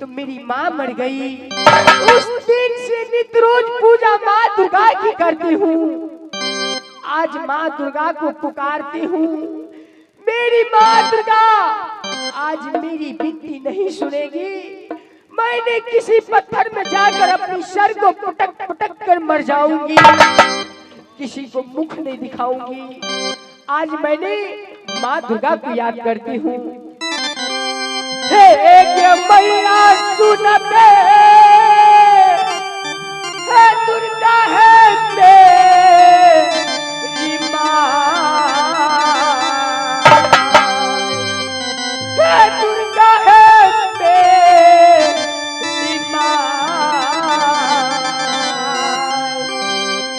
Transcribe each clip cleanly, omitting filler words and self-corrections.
तो मेरी माँ मर गई। उस दिन से नित्य रोज पूजा माँ दुर्गा की करती हूँ। आज माँ दुर्गा को पुकारती हूँ, मेरी माँ दुर्गा आज मेरी विनती नहीं सुनेगी। मैंने किसी पत्थर में जाकर अपनी सर को पटक पटक कर मर जाऊंगी, किसी को मुख नहीं दिखाऊंगी। आज मैंने माँ दुर्गा को याद करती हूँ। हे मैया सुन बे, हे दुर्गा है मेरी माँ, हे दुर्गा है मेरी माँ।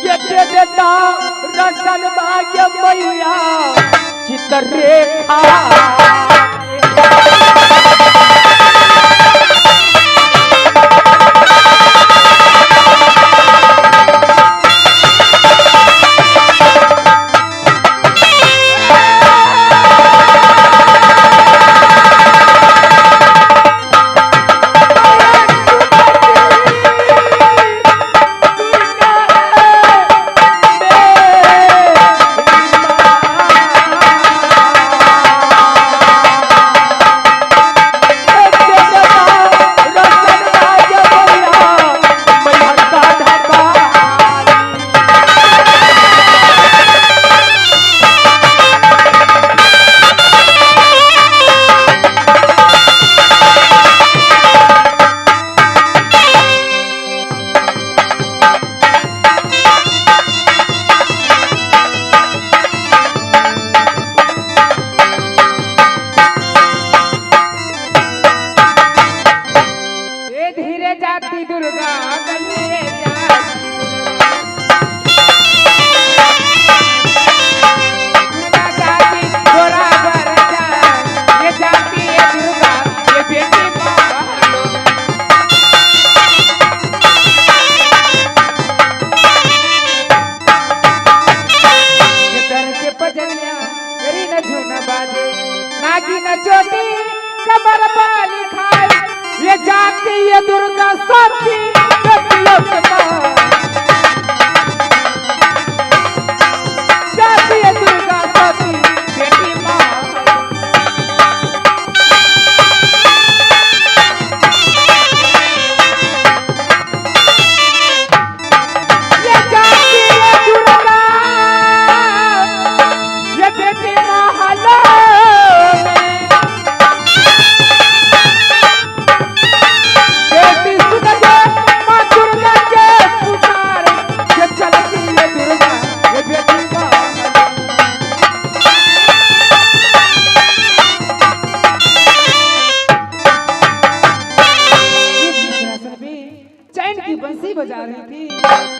ये दे देता रसन भाग्य मैया चित्ररेखा। बजा रही थी,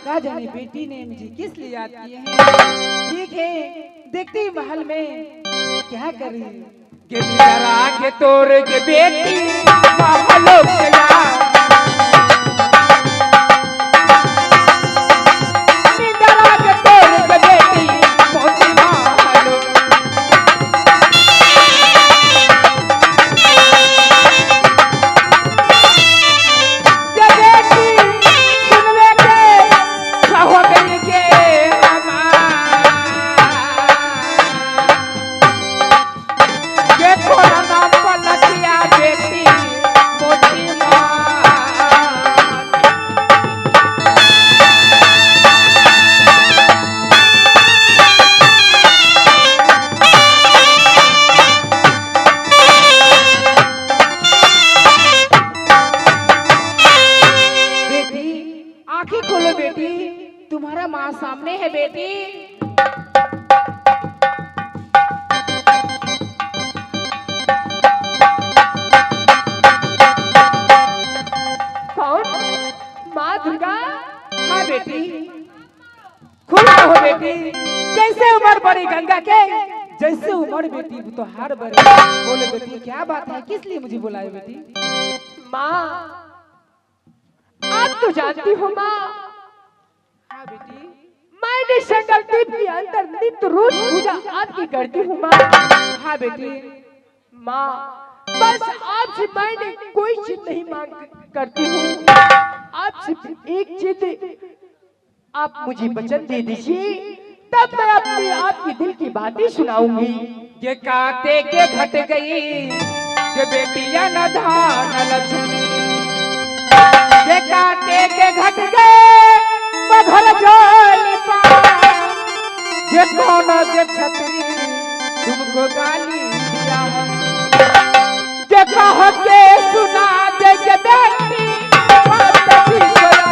कहा जाने बेटी ने मुझे किस लिए याद किए हैं। ठीक है, देखते ही महल में क्या कर रही है। के तोर के बेटी महलों के सामने है बेटी। कौन? माँ दुर्गा? हाँ बेटी, खुश रहो बेटी। जैसे उम्र बड़ी गंगा के, जैसे उम्र बेटी तो हार बड़ी। बोले बेटी क्या बात है, किस लिए मुझे बुलाए बेटी? माँ आप तो जानती हो माँ। हाँ बेटी, मैंने संकल्प के अंदर नित्य रोज पूजा आपकी करती हूँ माँ। हाँ बेटी। माँ बस आपसे मैंने कोई चीज नहीं मांग करती हूँ, आपसे एक चीज आप मुझे वचन दे दीजिए, तब मैं अपने आपके दिल की बातें सुनाऊंगी। ये काटे के घट गई ये बेटियां न धान लक्ष्मी, ये काटे के घट गए मघर जोली पार, ये कौन ये छतरी तुमको गाली दिया, ये कह के सुना दे ये बेटी बात की सोया,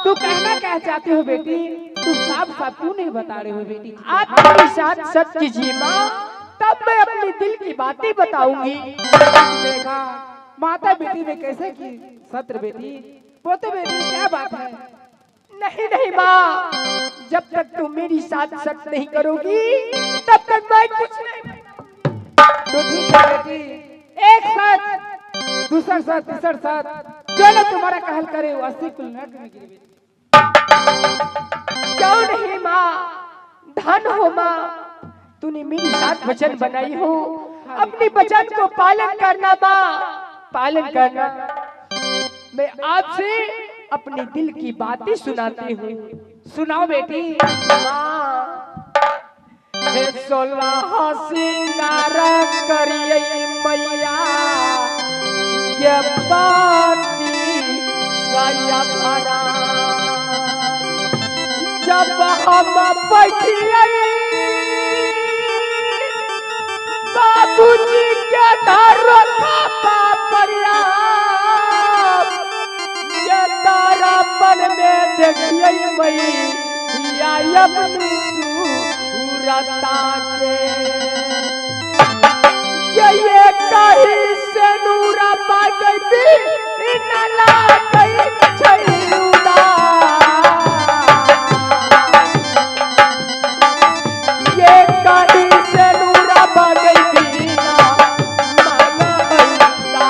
तू कहना क्या चाहती हो बेटी, तू साफ साफ क्यों नहीं बता रही हो बेटी? आप मेरे साथ सच कीजिए माँ, तब मैं अपने दिल की बातें बताऊंगी। देखा माता बेटी में कैसे की सत्र बेटी, पोते बेटी क्या बात है? नहीं नहीं माँ, जब तक तुम मेरी साथ सच नहीं करोगी तब तक मैं कुछ नहीं। तो ठीक है बेटी, एक सच दूसरा सच तीसरा सच जो लोग तुम्हारा कहल करे वो 80 कुल नरक में गिरे बेटी। क्यों नहीं माँ, धन हो माँ, तूने मेरी साथ वचन बनाई हो, अपने वचन को पालन करना माँ, पालन करना। मैं आपसे अपने दिल की बातें सुनाती हूँ। सुनाओ बेटी। माँ हे 16 सिंगार करिए मैया, ये बाती सया भरा, जब हम बैठिए बाबूजी के घर पापड़िया, ये तारापन में देखिए मैया अपनी सूरता के, ये कहीं से नूरा पा गई नला गई छैलुदा, ये कहीं से नूरा पा गई बिना मांगा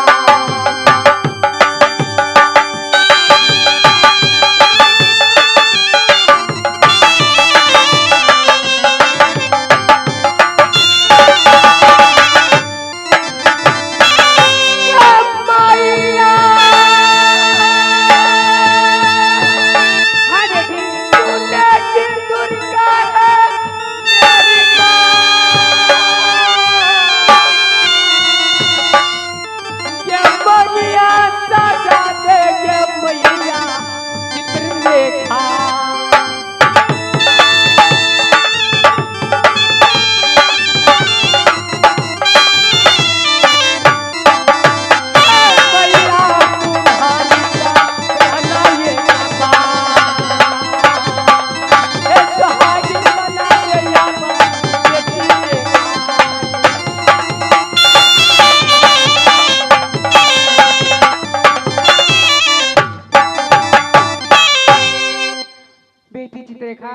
चित्ररेखा।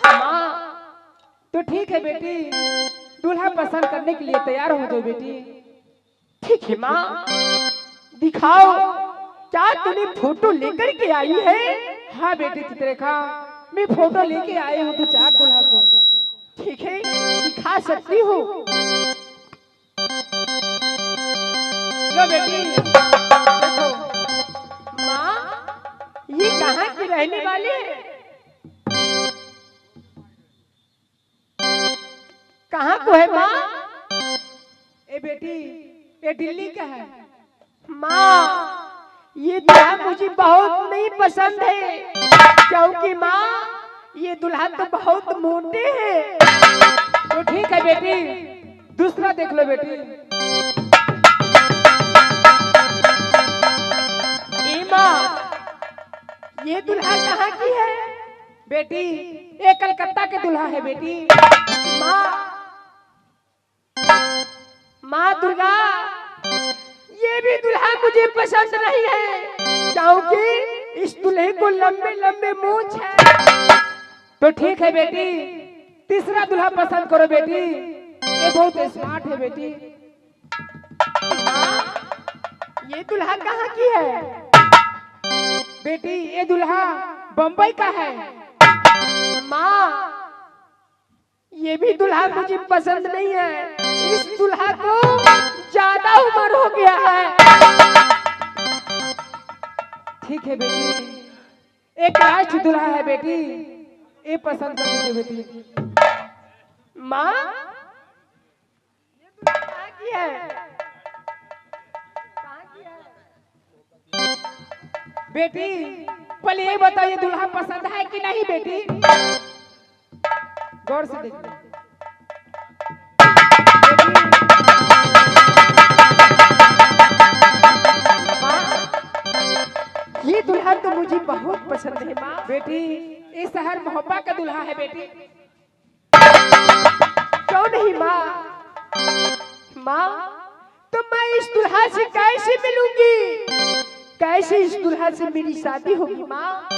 माँ तो ठीक है बेटी, दूल्हा पसंद करने के लिए तैयार हो जाओ बेटी। ठीक है माँ, दिखाओ क्या तूने फोटो लेकर के आई है? हाँ बेटी चित्ररेखा, मैं फोटो लेके आई हूँ 2-4 दूल्हा को। ठीक है, दिखा सकती हूँ। लो बेटी देखो। माँ ये कहाँ के रहने वाले हैं? कहाँ को है माँ? ए बेटी ये दिल्ली का है। माँ ये दूल्हा मुझे बहुत नहीं पसंद है, क्योंकि माँ ये दूल्हा तो बहुत मोटे हैं। तो ठीक है बेटी, दूसरा देख लो बेटी। ए माँ ये दूल्हा कहाँ की है? बेटी ये कलकत्ता के दूल्हा है बेटी। माँ दुर्गा, ये भी दूल्हा मुझे पसंद नहीं है, क्योंकि इस दूल्हे को लंबे लंबे मूंछ है। तो ठीक है बेटी, तीसरा दूल्हा पसंद करो बेटी, ये बहुत स्मार्ट है बेटी। ये दूल्हा कहाँ की है? बेटी ये दूल्हा बम्बई का है। माँ ये भी दूल्हा मुझे पसंद नहीं है, इस दूल्हा को ज्यादा उम्र हो गया है। ठीक है बेटी, एक लास्ट दूल्हा है बेटी, ये पसंद कर लीजिए बेटी। माँ ये दूल्हा कहाँ की है? कहाँ की है? बेटी पहले ये बताइए दूल्हा पसंद है कि नहीं बेटी? गौर से देखिए। ये दूल्हा तो मुझे बहुत पसंद है माँ। बेटी ये शहर मोहब्बत का दूल्हा है बेटी। क्यों नहीं माँ? माँ तो मैं इस दूल्हा से कैसे मिलूंगी? कैसे इस दूल्हा से मेरी शादी होगी माँ?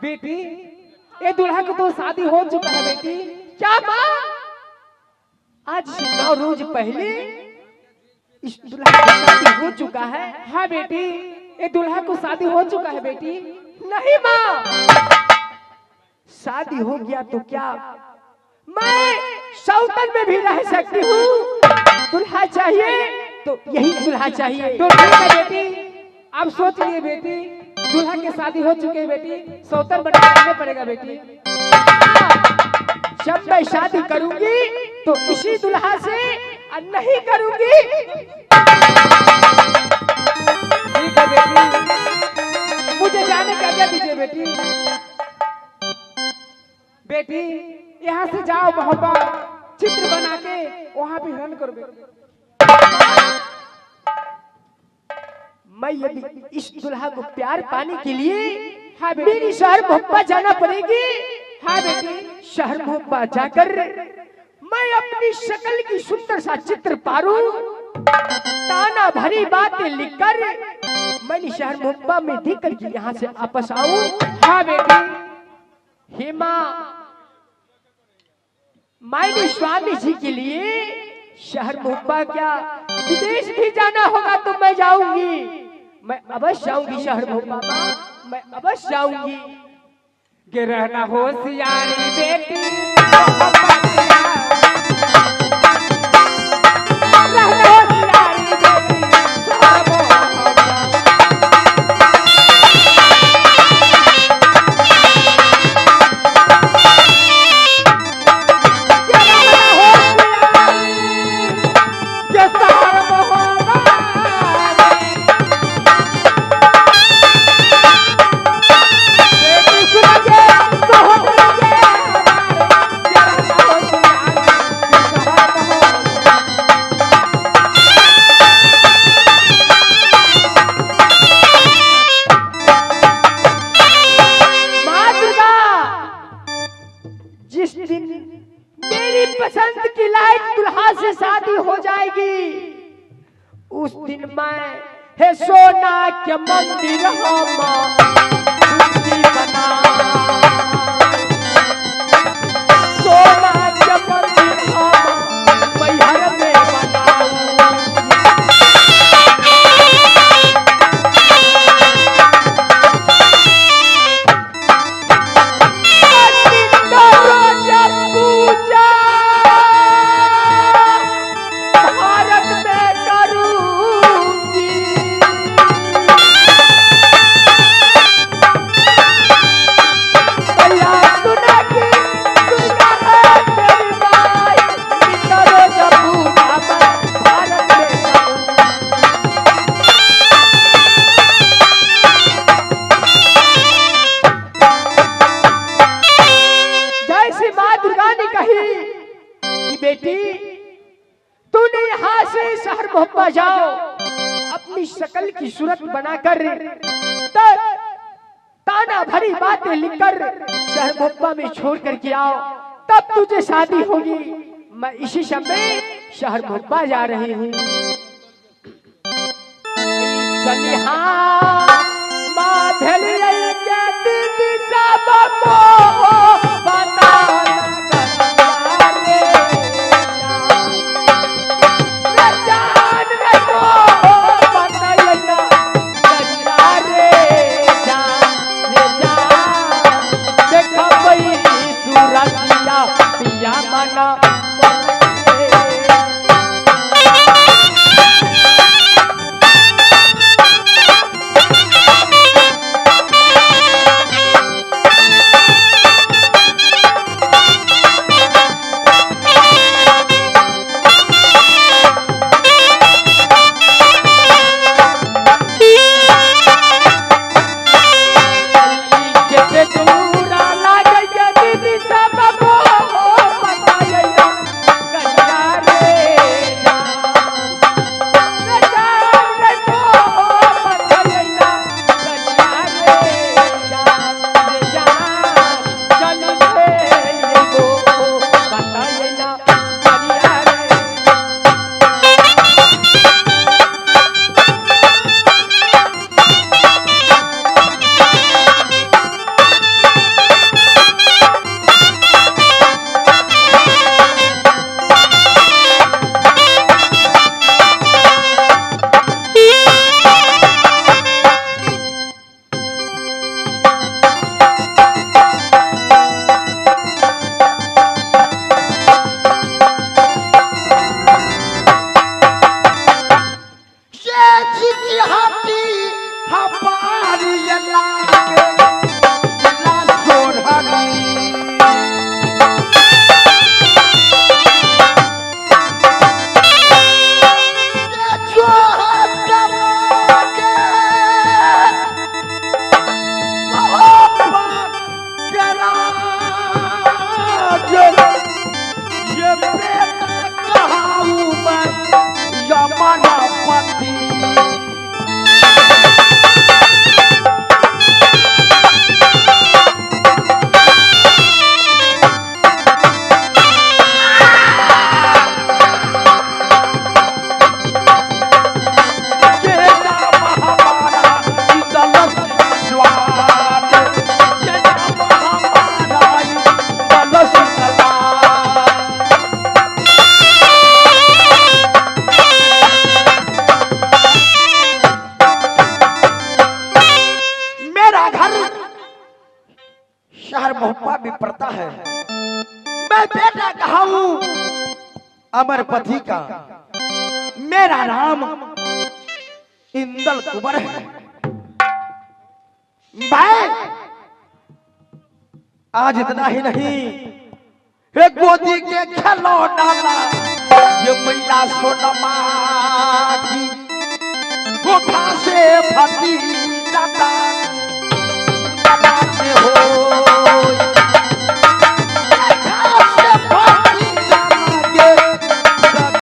बेटी ये दूल्हा को तो शादी हो चुका है बेटी। क्या माँ? आज से 9 रोज पहले इस दूल्हा की शादी हो चुका है? हाँ बेटी ये दूल्हा को शादी हो चुका है बेटी। नहीं माँ, शादी हो गया तो क्या मैं सौतन में भी रह सकती हूँ। दूल्हा चाहिए तो यही दूल्हा चाहिए। तो ठीक है बेटी, अब सोच लिए बेटी, दूल्हा के शादी हो चुके हैं बेटी, सौतन बनना पड़ेगा बेटी। जब मैं शादी करूंगी तो इसी दूल्हा से और नहीं करूंगी। ठीक है बेटी, मुझे जाने का आज्ञा दीजिए बेटी। बेटी यहाँ से जाओ मोहब्बत चित्र बना के वहाँ भी रन करो बेटी। मैं यदि इस दूल्हा को प्यार पाने के लिए हाँ बेटी, मेरी शहर मोहब्बत जाना पड़ेगी। हाँ बेटी शहर मोहब्बत जाकर मैं अपनी शक्ल की सुंदर सा चित्र पारूं, ताना भरी बातें लिखकर मैं शहर मोहब्बत में देख कर यहाँ से वापस आऊं। हाँ बेटी। हे माँ, मैंने स्वामी जी के लिए शहर मोहब्बत क्या विदेश भी जाना होगा तो मैं जाऊंगी, मैं अवश्य जाऊंगी शहर मोहब्बत, मैं अवश्य जाऊंगी। के रहना होशियारी बेटी, पसंद की लायक दुल्हा से शादी हो जाएगी, उस दिन मैं हे सोना के मंदिर हम मूर्ति बना, सोना के मंदिर हम मैहर में बनाऊं। बेटी तूने यहाँ से शहर मोहब्बा जाओ, अपनी शक्ल की सूरत बनाकर तब ताना भरी बातें लिखकर शहर मोहब्बा में छोड़ करके आओ, तब तुझे शादी होगी। मैं इसी समय शहर मोहब्बा जा रही हूँ। चली हाँ माधलिया के दीदी सब विप्रता है। मैं बेटा कहूं अमर पति का, मेरा नाम इंदल कुंवर है। मैं आज इतना ही नहीं, एक गोदी के खिलौना ये महिला सोनमा की गोखा से फटी जाता हो।